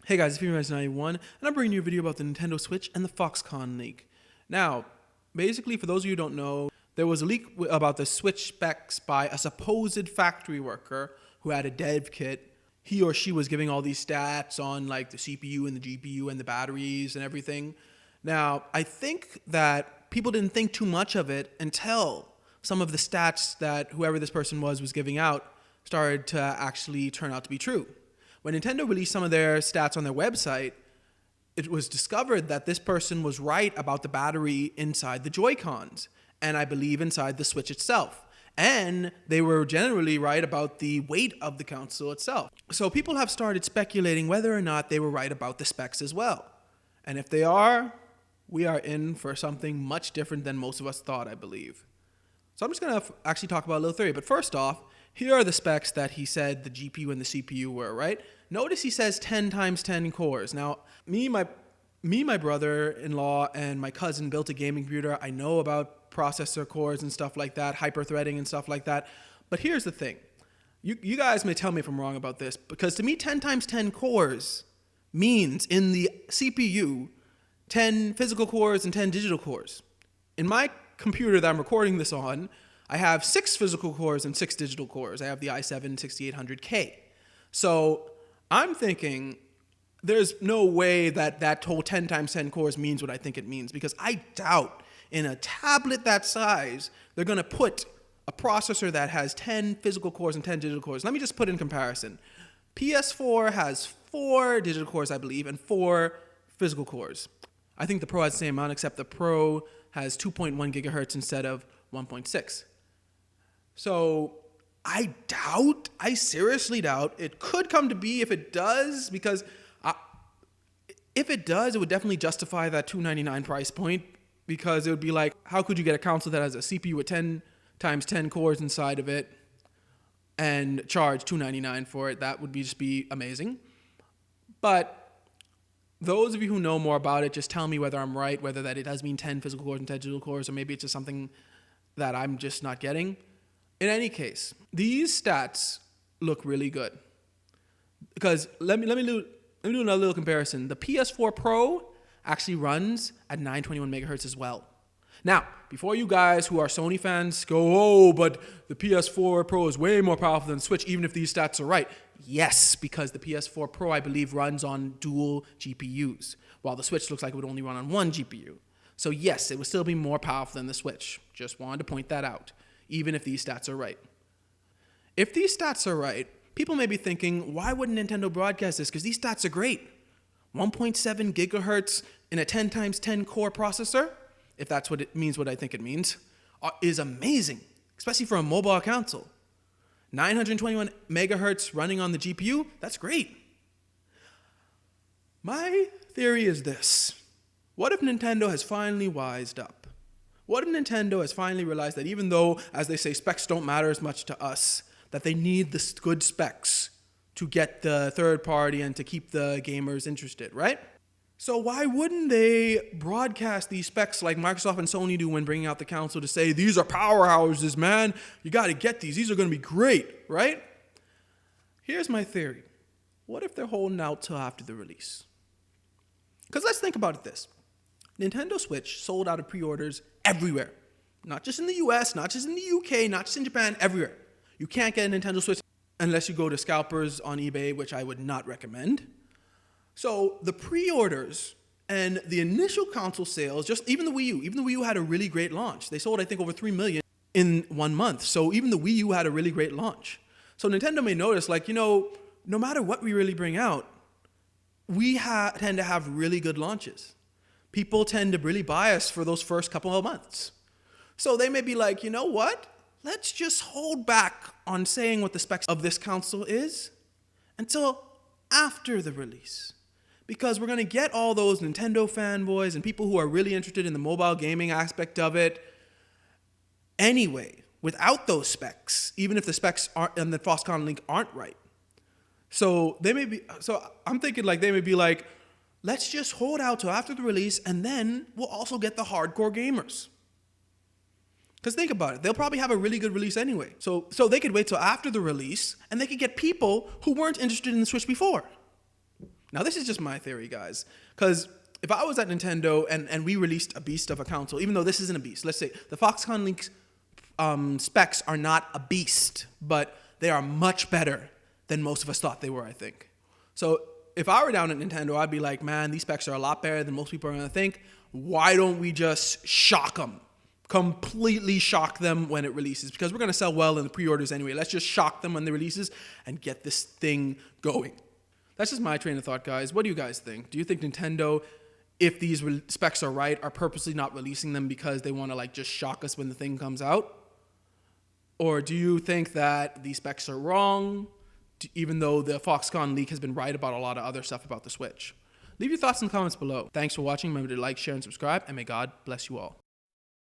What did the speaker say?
Hey guys, it's FeverMax91, and I'm bringing you a video about the Nintendo Switch and the Foxconn leak. Now, basically, for those of you who don't know, there was a leak about the Switch specs by a supposed factory worker who had a dev kit. He or she was giving all these stats on like the CPU and the GPU and the batteries and everything. Now, I think that people didn't think too much of it until some of the stats that whoever this person was giving out started to actually turn out to be true. When Nintendo released some of their stats on their website, it was discovered that this person was right about the battery inside the Joy-Cons, and I believe inside the Switch itself. And they were generally right about the weight of the console itself. So people have started speculating whether or not they were right about the specs as well. And if they are, we are in for something much different than most of us thought, I believe. So I'm just going to actually talk about a little theory. But first off, here are the specs that he said the GPU and the CPU were, right? Notice he says 10 times 10 cores. Now, my brother-in-law, and my cousin built a gaming computer. I know about processor cores and stuff like that, hyper-threading and stuff like that. But here's the thing. You guys may tell me if I'm wrong about this, because to me, 10 times 10 cores means in the CPU, 10 physical cores and 10 digital cores. In my computer that I'm recording this on, I have 6 physical cores and 6 digital cores. I have the i7-6800K. So I'm thinking there's no way that that whole 10 times 10 cores means what I think it means, because I doubt in a tablet that size they're going to put a processor that has 10 physical cores and 10 digital cores. Let me just put in comparison. PS4 has 4 digital cores, I believe, and 4 physical cores. I think the Pro has the same amount, except the Pro has 2.1 gigahertz instead of 1.6. So I seriously doubt it could come to be if it does, because if it does, it would definitely justify that $299 price point, because it would be like, how could you get a console that has a CPU with 10 times 10 cores inside of it and charge $299 for it? That would just be amazing. But those of you who know more about it, just tell me whether I'm right, whether that it does mean 10 physical cores and 10 digital cores, or maybe it's just something that I'm just not getting. In any case, these stats look really good, because let me do another little comparison. The PS4 Pro actually runs at 921 megahertz as well. Now, before you guys who are Sony fans go, oh, but the PS4 Pro is way more powerful than the Switch, even if these stats are right. Yes, because the PS4 Pro, I believe, runs on dual GPUs, while the Switch looks like it would only run on one GPU. So yes, it would still be more powerful than the Switch. Just wanted to point that out, even if these stats are right. If these stats are right, people may be thinking, why wouldn't Nintendo broadcast this? Because these stats are great. 1.7 gigahertz in a 10 times 10 core processor, if that's what it means, what I think it means, is amazing, especially for a mobile console. 921 megahertz running on the GPU, that's great. My theory is this. What if Nintendo has finally wised up? What if Nintendo has finally realized that even though, as they say, specs don't matter as much to us, that they need the good specs to get the third party and to keep the gamers interested, right? So why wouldn't they broadcast these specs like Microsoft and Sony do when bringing out the console to say, these are powerhouses, man. You got to get these. These are going to be great, right? Here's my theory. What if they're holding out till after the release? Because let's think about it this. Nintendo Switch sold out of pre-orders everywhere. Not just in the US, not just in the UK, not just in Japan, everywhere. You can't get a Nintendo Switch unless you go to scalpers on eBay, which I would not recommend. So the pre-orders and the initial console sales, just even the Wii U had a really great launch. They sold, I think, over 3 million in 1 month. So even the Wii U had a really great launch. So Nintendo may notice, like, no matter what we really bring out, we tend to have really good launches. People tend to really buy us for those first couple of months. So they may be like, you know what? Let's just hold back on saying what the specs of this console is until after the release. Because we're going to get all those Nintendo fanboys and people who are really interested in the mobile gaming aspect of it anyway, without those specs, even if the specs and the Foxconn link aren't right. So I'm thinking like they may be like, let's just hold out till after the release, and then we'll also get the hardcore gamers. Because think about it, they'll probably have a really good release anyway. So they could wait till after the release, and they could get people who weren't interested in the Switch before. Now, this is just my theory, guys, because if I was at Nintendo and we released a beast of a console, even though this isn't a beast, let's say the Foxconn Link specs are not a beast, but they are much better than most of us thought they were, I think. So if I were down at Nintendo, I'd be like, man, these specs are a lot better than most people are going to think. Why don't we just shock them? Completely shock them when it releases, because we're going to sell well in the pre-orders anyway. Let's just shock them when it releases and get this thing going. That's just my train of thought, guys. What do you guys think? Do you think Nintendo, if these specs are right, are purposely not releasing them because they want to like just shock us when the thing comes out? Or do you think that these specs are wrong, even though the Foxconn leak has been right about a lot of other stuff about the Switch? Leave your thoughts in the comments below. Thanks for watching. Remember to like, share, and subscribe, and may God bless you all.